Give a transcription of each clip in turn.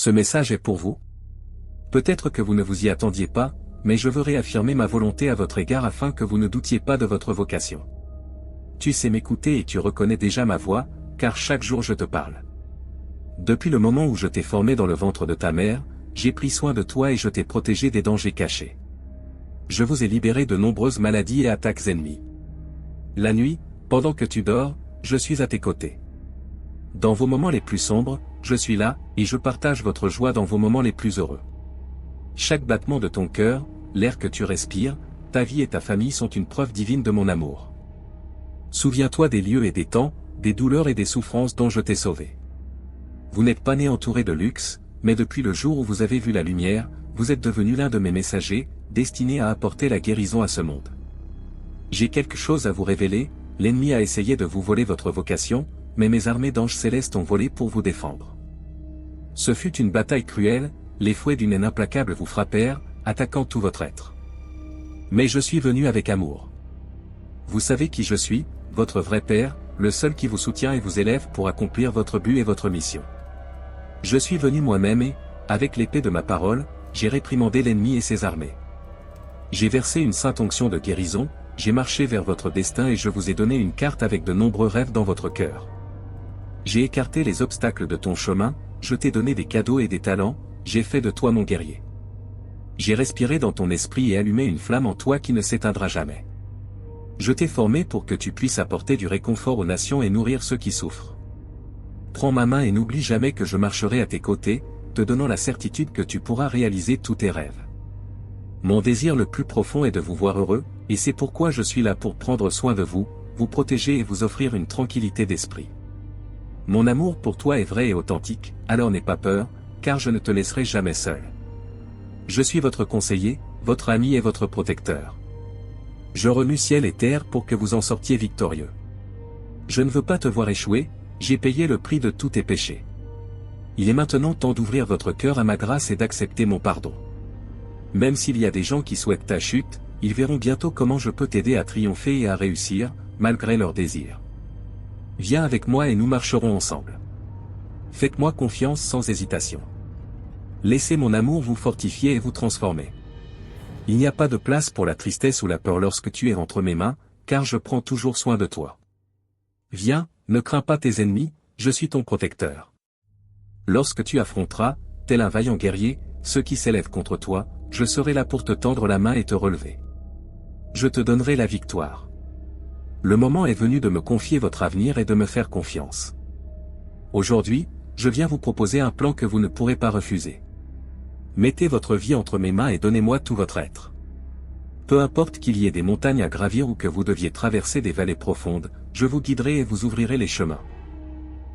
Ce message est pour vous. Peut-être que vous ne vous y attendiez pas, mais je veux réaffirmer ma volonté à votre égard afin que vous ne doutiez pas de votre vocation. Tu sais m'écouter et tu reconnais déjà ma voix, car chaque jour je te parle. Depuis le moment où je t'ai formé dans le ventre de ta mère, j'ai pris soin de toi et je t'ai protégé des dangers cachés. Je vous ai libéré de nombreuses maladies et attaques ennemies. La nuit, pendant que tu dors, je suis à tes côtés. Dans vos moments les plus sombres, je suis là, et je partage votre joie dans vos moments les plus heureux. Chaque battement de ton cœur, l'air que tu respires, ta vie et ta famille sont une preuve divine de mon amour. Souviens-toi des lieux et des temps, des douleurs et des souffrances dont je t'ai sauvé. Vous n'êtes pas né entouré de luxe, mais depuis le jour où vous avez vu la lumière, vous êtes devenu l'un de mes messagers, destiné à apporter la guérison à ce monde. J'ai quelque chose à vous révéler, l'ennemi a essayé de vous voler votre vocation, mais mes armées d'anges célestes ont volé pour vous défendre. Ce fut une bataille cruelle, les fouets d'une haine implacable vous frappèrent, attaquant tout votre être. Mais je suis venu avec amour. Vous savez qui je suis, votre vrai Père, le seul qui vous soutient et vous élève pour accomplir votre but et votre mission. Je suis venu moi-même et, avec l'épée de ma parole, j'ai réprimandé l'ennemi et ses armées. J'ai versé une sainte onction de guérison, j'ai marché vers votre destin et je vous ai donné une carte avec de nombreux rêves dans votre cœur. J'ai écarté les obstacles de ton chemin, je t'ai donné des cadeaux et des talents, j'ai fait de toi mon guerrier. J'ai respiré dans ton esprit et allumé une flamme en toi qui ne s'éteindra jamais. Je t'ai formé pour que tu puisses apporter du réconfort aux nations et nourrir ceux qui souffrent. Prends ma main et n'oublie jamais que je marcherai à tes côtés, te donnant la certitude que tu pourras réaliser tous tes rêves. Mon désir le plus profond est de vous voir heureux, et c'est pourquoi je suis là pour prendre soin de vous, vous protéger et vous offrir une tranquillité d'esprit. Mon amour pour toi est vrai et authentique, alors n'aie pas peur, car je ne te laisserai jamais seul. Je suis votre conseiller, votre ami et votre protecteur. Je remue ciel et terre pour que vous en sortiez victorieux. Je ne veux pas te voir échouer, j'ai payé le prix de tous tes péchés. Il est maintenant temps d'ouvrir votre cœur à ma grâce et d'accepter mon pardon. Même s'il y a des gens qui souhaitent ta chute, ils verront bientôt comment je peux t'aider à triompher et à réussir, malgré leurs désirs. Viens avec moi et nous marcherons ensemble. Faites-moi confiance sans hésitation. Laissez mon amour vous fortifier et vous transformer. Il n'y a pas de place pour la tristesse ou la peur lorsque tu es entre mes mains, car je prends toujours soin de toi. Viens, ne crains pas tes ennemis, je suis ton protecteur. Lorsque tu affronteras, tel un vaillant guerrier, ceux qui s'élèvent contre toi, je serai là pour te tendre la main et te relever. Je te donnerai la victoire. Le moment est venu de me confier votre avenir et de me faire confiance. Aujourd'hui, je viens vous proposer un plan que vous ne pourrez pas refuser. Mettez votre vie entre mes mains et donnez-moi tout votre être. Peu importe qu'il y ait des montagnes à gravir ou que vous deviez traverser des vallées profondes, je vous guiderai et vous ouvrirai les chemins.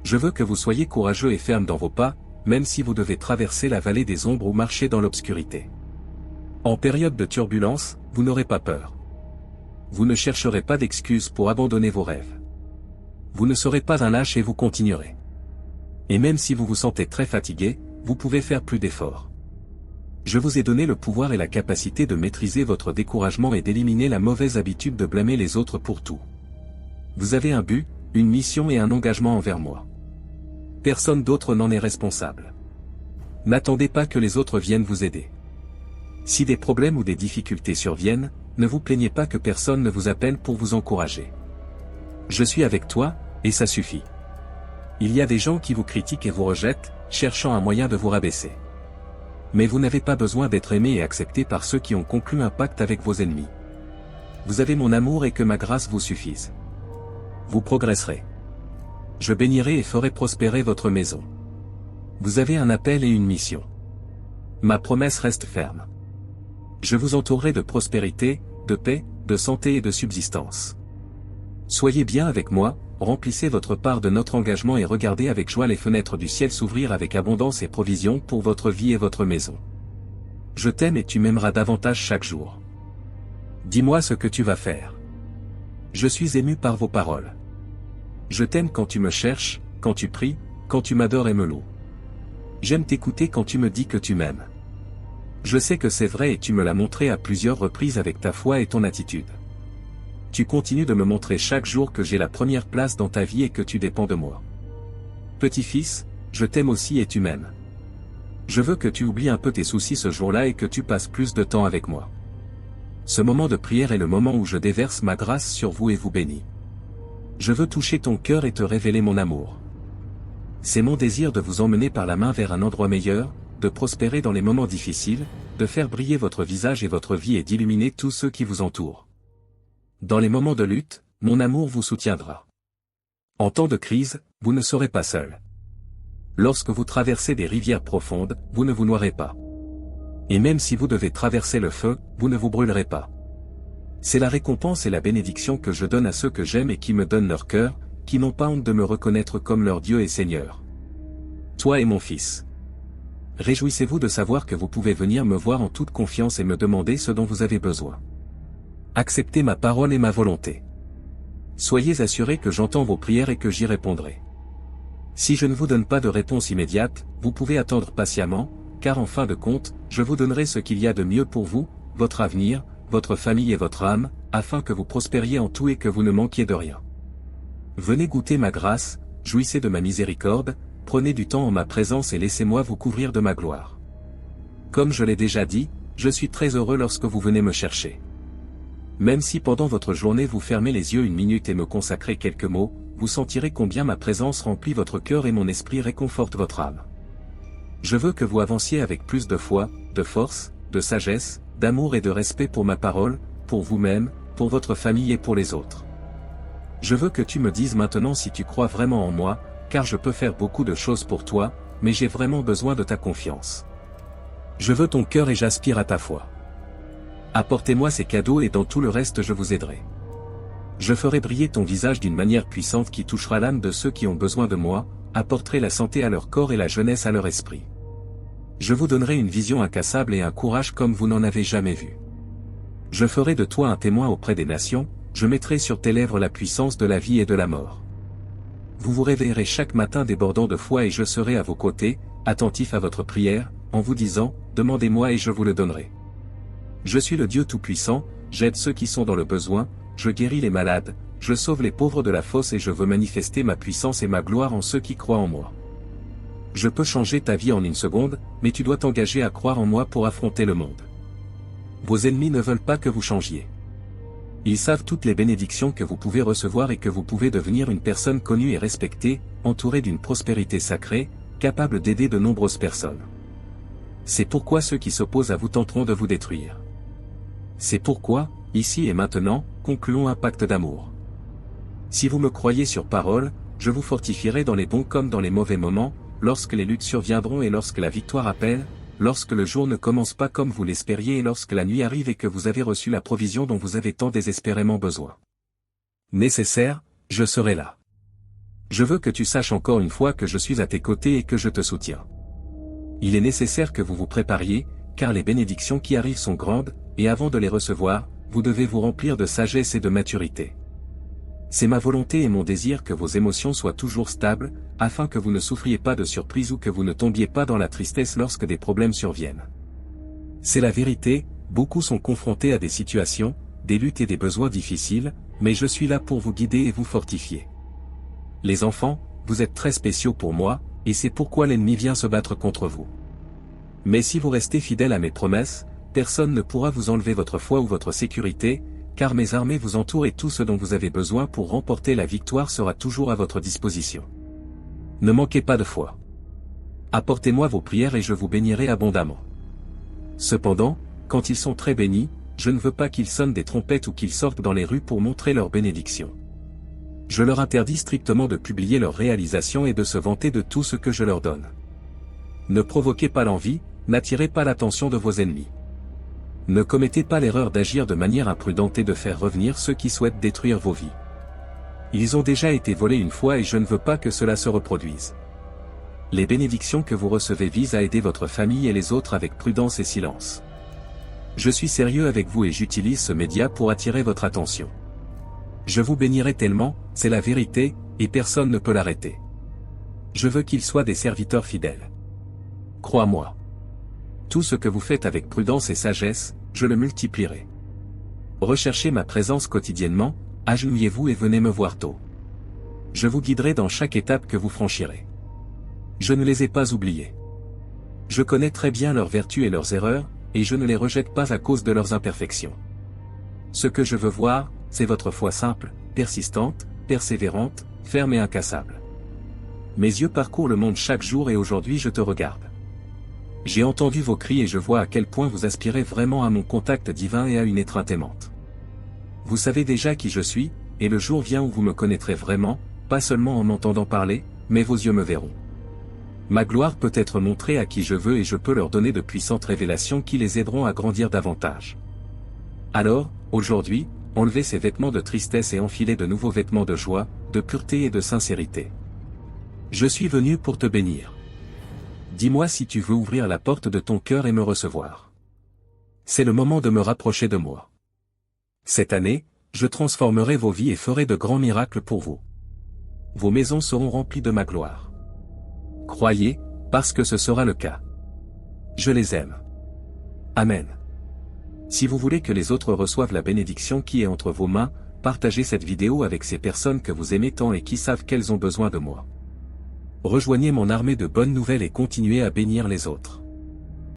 Je veux que vous soyez courageux et ferme dans vos pas, même si vous devez traverser la vallée des ombres ou marcher dans l'obscurité. En période de turbulence, vous n'aurez pas peur. Vous ne chercherez pas d'excuses pour abandonner vos rêves. Vous ne serez pas un lâche et vous continuerez. Et même si vous vous sentez très fatigué, vous pouvez faire plus d'efforts. Je vous ai donné le pouvoir et la capacité de maîtriser votre découragement et d'éliminer la mauvaise habitude de blâmer les autres pour tout. Vous avez un but, une mission et un engagement envers moi. Personne d'autre n'en est responsable. N'attendez pas que les autres viennent vous aider. Si des problèmes ou des difficultés surviennent, ne vous plaignez pas que personne ne vous appelle pour vous encourager. Je suis avec toi, et ça suffit. Il y a des gens qui vous critiquent et vous rejettent, cherchant un moyen de vous rabaisser. Mais vous n'avez pas besoin d'être aimé et accepté par ceux qui ont conclu un pacte avec vos ennemis. Vous avez mon amour et que ma grâce vous suffise. Vous progresserez. Je bénirai et ferai prospérer votre maison. Vous avez un appel et une mission. Ma promesse reste ferme. Je vous entourerai de prospérité, de paix, de santé et de subsistance. Soyez bien avec moi, remplissez votre part de notre engagement et regardez avec joie les fenêtres du ciel s'ouvrir avec abondance et provision pour votre vie et votre maison. Je t'aime et tu m'aimeras davantage chaque jour. Dis-moi ce que tu vas faire. Je suis ému par vos paroles. Je t'aime quand tu me cherches, quand tu pries, quand tu m'adores et me loues. J'aime t'écouter quand tu me dis que tu m'aimes. Je sais que c'est vrai et tu me l'as montré à plusieurs reprises avec ta foi et ton attitude. Tu continues de me montrer chaque jour que j'ai la première place dans ta vie et que tu dépends de moi. Petit-fils, je t'aime aussi et tu m'aimes. Je veux que tu oublies un peu tes soucis ce jour-là et que tu passes plus de temps avec moi. Ce moment de prière est le moment où je déverse ma grâce sur vous et vous bénis. Je veux toucher ton cœur et te révéler mon amour. C'est mon désir de vous emmener par la main vers un endroit meilleur, de prospérer dans les moments difficiles, de faire briller votre visage et votre vie et d'illuminer tous ceux qui vous entourent. Dans les moments de lutte, mon amour vous soutiendra. En temps de crise, vous ne serez pas seul. Lorsque vous traversez des rivières profondes, vous ne vous noierez pas. Et même si vous devez traverser le feu, vous ne vous brûlerez pas. C'est la récompense et la bénédiction que je donne à ceux que j'aime et qui me donnent leur cœur, qui n'ont pas honte de me reconnaître comme leur Dieu et Seigneur. Toi et mon fils. Réjouissez-vous de savoir que vous pouvez venir me voir en toute confiance et me demander ce dont vous avez besoin. Acceptez ma parole et ma volonté. Soyez assurés que j'entends vos prières et que j'y répondrai. Si je ne vous donne pas de réponse immédiate, vous pouvez attendre patiemment, car en fin de compte, je vous donnerai ce qu'il y a de mieux pour vous, votre avenir, votre famille et votre âme, afin que vous prospériez en tout et que vous ne manquiez de rien. Venez goûter ma grâce, jouissez de ma miséricorde, prenez du temps en ma présence et laissez-moi vous couvrir de ma gloire. Comme je l'ai déjà dit, je suis très heureux lorsque vous venez me chercher. Même si pendant votre journée vous fermez les yeux une minute et me consacrez quelques mots, vous sentirez combien ma présence remplit votre cœur et mon esprit réconforte votre âme. Je veux que vous avanciez avec plus de foi, de force, de sagesse, d'amour et de respect pour ma parole, pour vous-même, pour votre famille et pour les autres. Je veux que tu me dises maintenant si tu crois vraiment en moi, car je peux faire beaucoup de choses pour toi, mais j'ai vraiment besoin de ta confiance. Je veux ton cœur et j'aspire à ta foi. Apportez-moi ces cadeaux et dans tout le reste je vous aiderai. Je ferai briller ton visage d'une manière puissante qui touchera l'âme de ceux qui ont besoin de moi, apporterai la santé à leur corps et la jeunesse à leur esprit. Je vous donnerai une vision incassable et un courage comme vous n'en avez jamais vu. Je ferai de toi un témoin auprès des nations, je mettrai sur tes lèvres la puissance de la vie et de la mort. Vous vous réveillerez chaque matin débordant de foi et je serai à vos côtés, attentif à votre prière, en vous disant, demandez-moi et je vous le donnerai. Je suis le Dieu Tout-Puissant, j'aide ceux qui sont dans le besoin, je guéris les malades, je sauve les pauvres de la fosse et je veux manifester ma puissance et ma gloire en ceux qui croient en moi. Je peux changer ta vie en une seconde, mais tu dois t'engager à croire en moi pour affronter le monde. Vos ennemis ne veulent pas que vous changiez. Ils savent toutes les bénédictions que vous pouvez recevoir et que vous pouvez devenir une personne connue et respectée, entourée d'une prospérité sacrée, capable d'aider de nombreuses personnes. C'est pourquoi ceux qui s'opposent à vous tenteront de vous détruire. C'est pourquoi, ici et maintenant, concluons un pacte d'amour. Si vous me croyez sur parole, je vous fortifierai dans les bons comme dans les mauvais moments, lorsque les luttes surviendront et lorsque la victoire appelle, lorsque le jour ne commence pas comme vous l'espériez et lorsque la nuit arrive et que vous avez reçu la provision dont vous avez tant désespérément besoin. Nécessaire, je serai là. Je veux que tu saches encore une fois que je suis à tes côtés et que je te soutiens. Il est nécessaire que vous vous prépariez, car les bénédictions qui arrivent sont grandes, et avant de les recevoir, vous devez vous remplir de sagesse et de maturité. C'est ma volonté et mon désir que vos émotions soient toujours stables, afin que vous ne souffriez pas de surprise ou que vous ne tombiez pas dans la tristesse lorsque des problèmes surviennent. C'est la vérité, beaucoup sont confrontés à des situations, des luttes et des besoins difficiles, mais je suis là pour vous guider et vous fortifier. Les enfants, vous êtes très spéciaux pour moi, et c'est pourquoi l'ennemi vient se battre contre vous. Mais si vous restez fidèles à mes promesses, personne ne pourra vous enlever votre foi ou votre sécurité, car mes armées vous entourent et tout ce dont vous avez besoin pour remporter la victoire sera toujours à votre disposition. Ne manquez pas de foi. Apportez-moi vos prières et je vous bénirai abondamment. Cependant, quand ils sont très bénis, je ne veux pas qu'ils sonnent des trompettes ou qu'ils sortent dans les rues pour montrer leur bénédiction. Je leur interdis strictement de publier leurs réalisations et de se vanter de tout ce que je leur donne. Ne provoquez pas l'envie, n'attirez pas l'attention de vos ennemis. Ne commettez pas l'erreur d'agir de manière imprudente et de faire revenir ceux qui souhaitent détruire vos vies. Ils ont déjà été volés une fois et je ne veux pas que cela se reproduise. Les bénédictions que vous recevez visent à aider votre famille et les autres avec prudence et silence. Je suis sérieux avec vous et j'utilise ce média pour attirer votre attention. Je vous bénirai tellement, c'est la vérité, et personne ne peut l'arrêter. Je veux qu'ils soient des serviteurs fidèles. Crois-moi. Tout ce que vous faites avec prudence et sagesse, je le multiplierai. Recherchez ma présence quotidiennement, agenouillez-vous et venez me voir tôt. Je vous guiderai dans chaque étape que vous franchirez. Je ne les ai pas oubliés. Je connais très bien leurs vertus et leurs erreurs, et je ne les rejette pas à cause de leurs imperfections. Ce que je veux voir, c'est votre foi simple, persistante, persévérante, ferme et incassable. Mes yeux parcourent le monde chaque jour et aujourd'hui je te regarde. J'ai entendu vos cris et je vois à quel point vous aspirez vraiment à mon contact divin et à une étreinte aimante. Vous savez déjà qui je suis, et le jour vient où vous me connaîtrez vraiment, pas seulement en m'entendant parler, mais vos yeux me verront. Ma gloire peut être montrée à qui je veux et je peux leur donner de puissantes révélations qui les aideront à grandir davantage. Alors, aujourd'hui, enlevez ces vêtements de tristesse et enfilez de nouveaux vêtements de joie, de pureté et de sincérité. Je suis venu pour te bénir. Dis-moi si tu veux ouvrir la porte de ton cœur et me recevoir. C'est le moment de me rapprocher de moi. Cette année, je transformerai vos vies et ferai de grands miracles pour vous. Vos maisons seront remplies de ma gloire. Croyez, parce que ce sera le cas. Je les aime. Amen. Si vous voulez que les autres reçoivent la bénédiction qui est entre vos mains, partagez cette vidéo avec ces personnes que vous aimez tant et qui savent qu'elles ont besoin de moi. Rejoignez mon armée de bonnes nouvelles et continuez à bénir les autres.